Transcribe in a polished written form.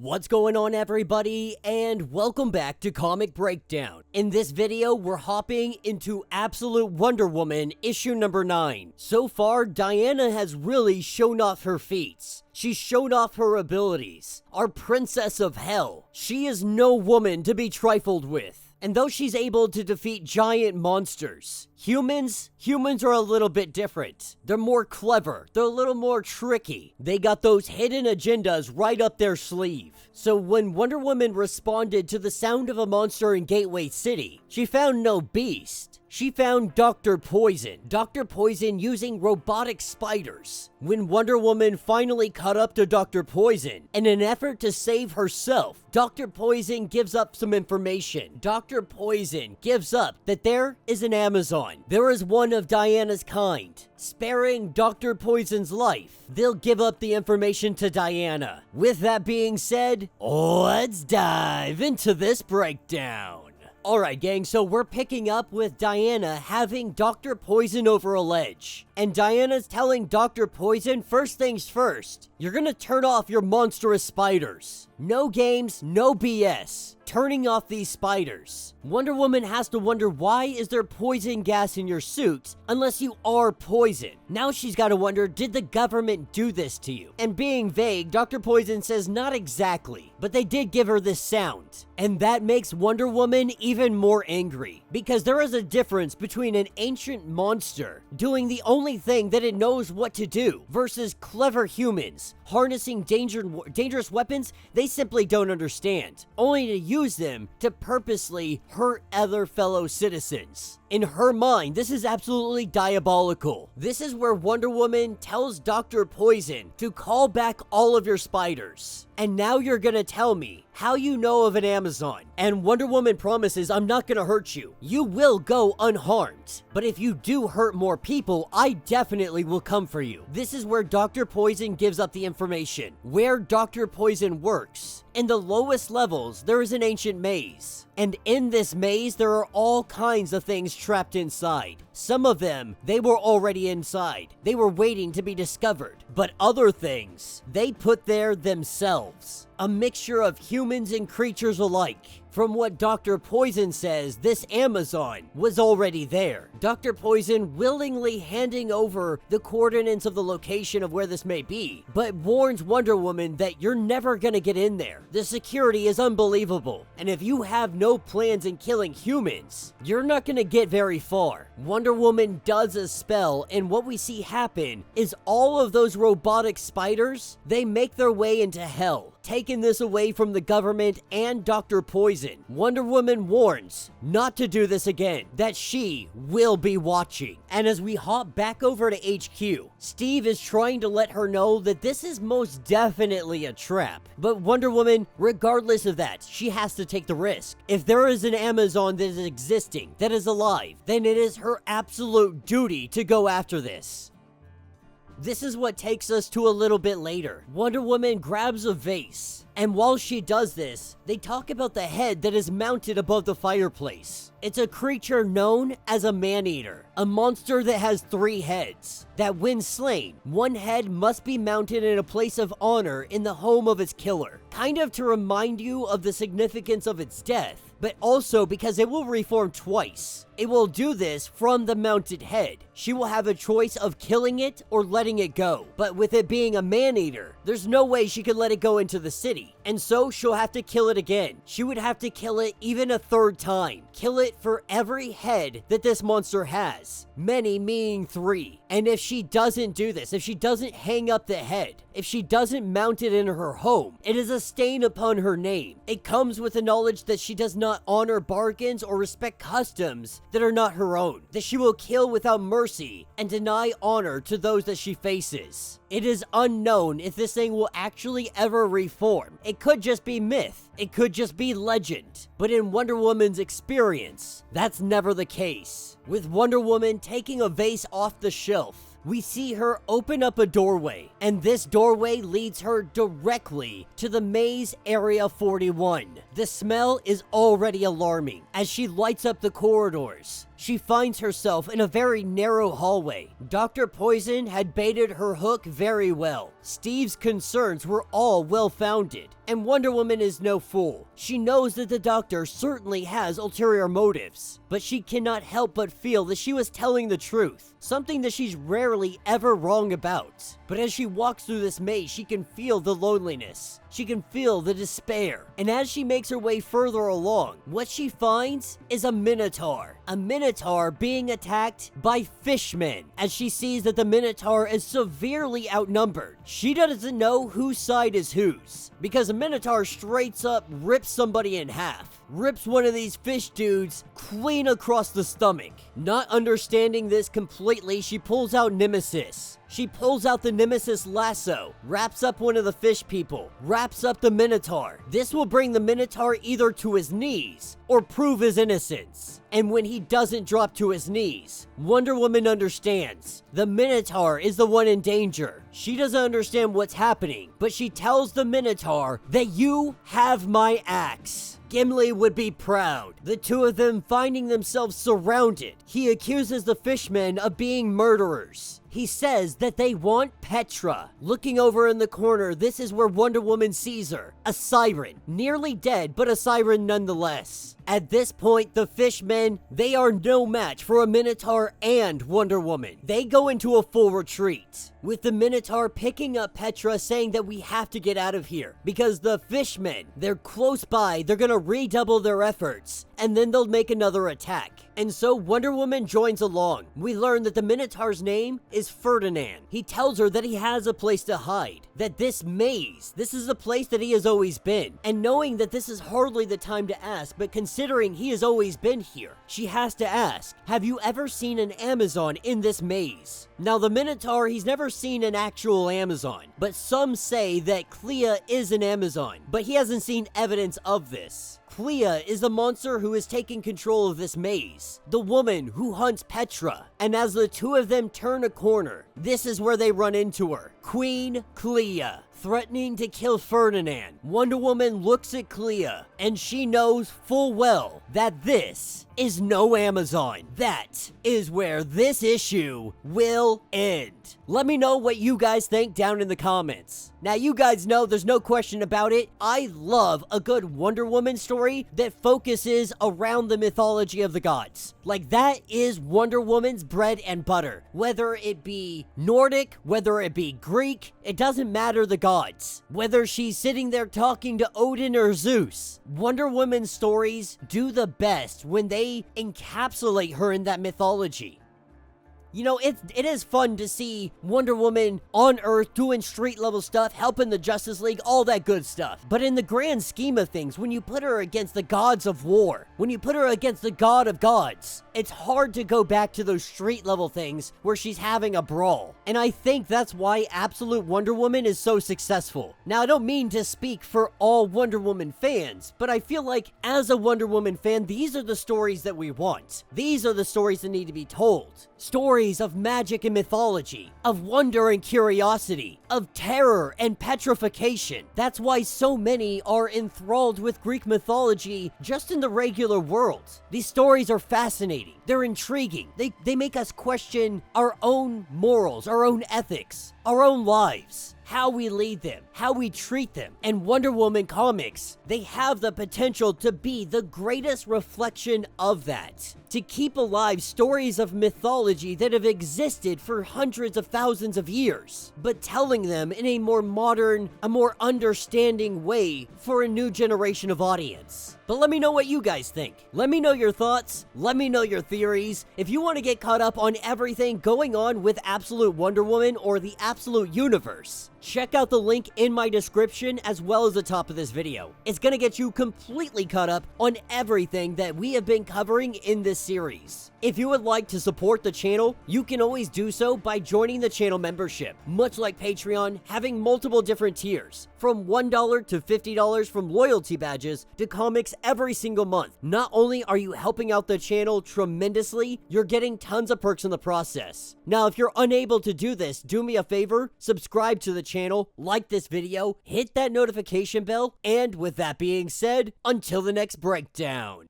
What's going on, everybody, and welcome back to Comic Breakdown. In this video, we're hopping into Absolute Wonder Woman issue number 9. So far, Diana has really shown off her feats. She's shown off her abilities. Our princess of hell. She is no woman to be trifled with. And though she's able to defeat giant monsters, humans are a little bit different. They're more clever. They're a little more tricky. They got those hidden agendas right up their sleeve. So when Wonder Woman responded to the sound of a monster in Gateway City, she found no beast. She found Dr. Poison. Dr. Poison using robotic spiders. When Wonder Woman finally caught up to Dr. Poison, in an effort to save herself, Dr. Poison gives up some information. Dr. Poison gives up that there is an Amazon. There is one of Diana's kind. Sparing Dr. Poison's life, they'll give up the information to Diana. With that being said, let's dive into this breakdown. Alright gang, so we're picking up with Diana having Dr. Poison over a ledge. And Diana's telling Dr. Poison, first things first, you're gonna turn off your monstrous spiders. No games, no BS. Turning off these spiders. Wonder Woman has to wonder, why is there poison gas in your suit unless you are poison? Now she's got to wonder, did the government do this to you? And being vague, Dr. Poison says not exactly, but they did give her this sound. And that makes Wonder Woman even more angry, because there is a difference between an ancient monster doing the only thing that it knows what to do versus clever humans harnessing dangerous weapons they simply don't understand, only to use them to purposely hurt other fellow citizens. In her mind, this is absolutely diabolical. This is where Wonder Woman tells Dr. Poison to call back all of your spiders. And now you're gonna tell me how you know of an Amazon. And Wonder Woman promises, I'm not gonna hurt you. You will go unharmed. But if you do hurt more people, I definitely will come for you. This is where Dr. Poison gives up the information. Where Dr. Poison works. In the lowest levels, there is an ancient maze. And in this maze, there are all kinds of things trapped inside. Some of them, they were already inside. They were waiting to be discovered. But other things, they put there themselves. A mixture of humans and creatures alike. From what Dr. Poison says, this Amazon was already there. Dr. Poison willingly handing over the coordinates of the location of where this may be, but warns Wonder Woman that you're never gonna get in there. The security is unbelievable, and if you have no plans in killing humans, you're not gonna get very far. Wonder Woman does a spell, and what we see happen is all of those robotic spiders, they make their way into hell, taking this away from the government and Dr. Poison. Wonder Woman warns not to do this again, that she will be watching. And as we hop back over to HQ, Steve is trying to let her know that this is most definitely a trap. But Wonder Woman, regardless of that, she has to take the risk. If there is an Amazon that is existing, that is alive, then it is her absolute duty to go after this. This is what takes us to a little bit later. Wonder Woman grabs a vase, and while she does this, they talk about the head that is mounted above the fireplace. It's a creature known as a man-eater, a monster that has 3 heads, that when slain, one head must be mounted in a place of honor in the home of its killer, kind of to remind you of the significance of its death, but also because it will reform twice. It will do this from the mounted head. She will have a choice of killing it or letting it go. But with it being a man-eater, there's no way she could let it go into the city. And so she'll have to kill it again. She would have to kill it even a 3rd time. Kill it for every head that this monster has. Many meaning 3. And if she doesn't do this, if she doesn't hang up the head, if she doesn't mount it in her home, it is a stain upon her name. It comes with the knowledge that she does not honor bargains or respect customs that are not her own, that she will kill without mercy and deny honor to those that she faces. It is unknown if this thing will actually ever reform. It could just be myth. It could just be legend. But in Wonder Woman's experience, that's never the case. With Wonder Woman taking a vase off the shelf, we see her open up a doorway, and this doorway leads her directly to the maze area 41. The smell is already alarming as she lights up the corridors. she finds herself in a very narrow hallway. Dr. Poison had baited her hook very well. Steve's concerns were all well-founded, and Wonder Woman is no fool. She knows that the doctor certainly has ulterior motives, but she cannot help but feel that she was telling the truth, something that she's rarely ever wrong about. But as she walks through this maze, she can feel the loneliness. She can feel the despair. And as she makes her way further along, what she finds is a Minotaur. A Minotaur being attacked by fishmen. As she sees that the Minotaur is severely outnumbered, she doesn't know whose side is whose, because a Minotaur straight up rips somebody in half. Rips one of these fish dudes clean across the stomach. Not understanding this completely, she pulls out Nemesis. She pulls out the Nemesis lasso, wraps up one of the fish people, wraps up the Minotaur. This will bring the Minotaur either to his knees or prove his innocence. And when he doesn't drop to his knees, Wonder Woman understands. The Minotaur is the one in danger. She doesn't understand what's happening, but she tells the Minotaur that you have my axe. Gimli would be proud. The two of them finding themselves surrounded. He accuses the fishmen of being murderers. He says that they want Petra. Looking over in the corner, this is where Wonder Woman sees her. A siren. Nearly dead, but a siren nonetheless. At this point, the fishmen, they are no match for a Minotaur and Wonder Woman. They go into a full retreat, with the Minotaur picking up Petra, saying that we have to get out of here, because the fishmen, they're close by, they're gonna redouble their efforts, and then they'll make another attack. And so Wonder Woman joins along. We learn that the Minotaur's name is Ferdinand. He tells her that he has a place to hide, that this maze, this is a place that he has always been. And knowing that this is hardly the time to ask, but considering he has always been here, she has to ask, have you ever seen an Amazon in this maze? Now the Minotaur, he's never seen an actual Amazon, but some say that Clea is an Amazon, but he hasn't seen evidence of this. Clea is the monster who is taking control of this maze, the woman who hunts Petra. And as the two of them turn a corner, this is where they run into her. Queen Clea, threatening to kill Ferdinand. Wonder Woman looks at Clea, and she knows full well that this is no Amazon. That is where this issue will end. Let me know what you guys think down in the comments. Now, you guys know there's no question about it. I love a good Wonder Woman story that focuses around the mythology of the gods. Like, that is Wonder Woman's bread and butter. Whether it be Nordic, whether it be Greek, it doesn't matter the gods. Whether she's sitting there talking to Odin or Zeus, Wonder Woman's stories do the best when they encapsulate her in that mythology. You know, it is fun to see Wonder Woman on Earth doing street level stuff, helping the Justice League, all that good stuff. But in the grand scheme of things, when you put her against the gods of war, when you put her against the god of gods, it's hard to go back to those street level things where she's having a brawl. And I think that's why Absolute Wonder Woman is so successful. Now, I don't mean to speak for all Wonder Woman fans, but I feel like as a Wonder Woman fan, these are the stories that we want. These are the stories that need to be told. Stories of magic and mythology, of wonder and curiosity, of terror and petrification. That's why so many are enthralled with Greek mythology just in the regular world. These stories are fascinating. They're intriguing. They make us question our own morals, our own ethics, our own lives, how we lead them, how we treat them. And Wonder Woman comics, they have the potential to be the greatest reflection of that. To keep alive stories of mythology that have existed for hundreds of thousands of years, but telling them in a more modern, a more understanding way for a new generation of audience. But let me know what you guys think. Let me know your thoughts. Let me know your theories. If you want to get caught up on everything going on with Absolute Wonder Woman or the Absolute Universe, check out the link in my description as well as the top of this video. It's going to get you completely caught up on everything that we have been covering in this series. If you would like to support the channel, you can always do so by joining the channel membership. Much like Patreon, having multiple different tiers, from $1 to $50 from loyalty badges to comics every single month. Not only are you helping out the channel tremendously, you're getting tons of perks in the process. Now, if you're unable to do this, do me a favor, subscribe to the channel, like this video, hit that notification bell, and with that being said, until the next breakdown.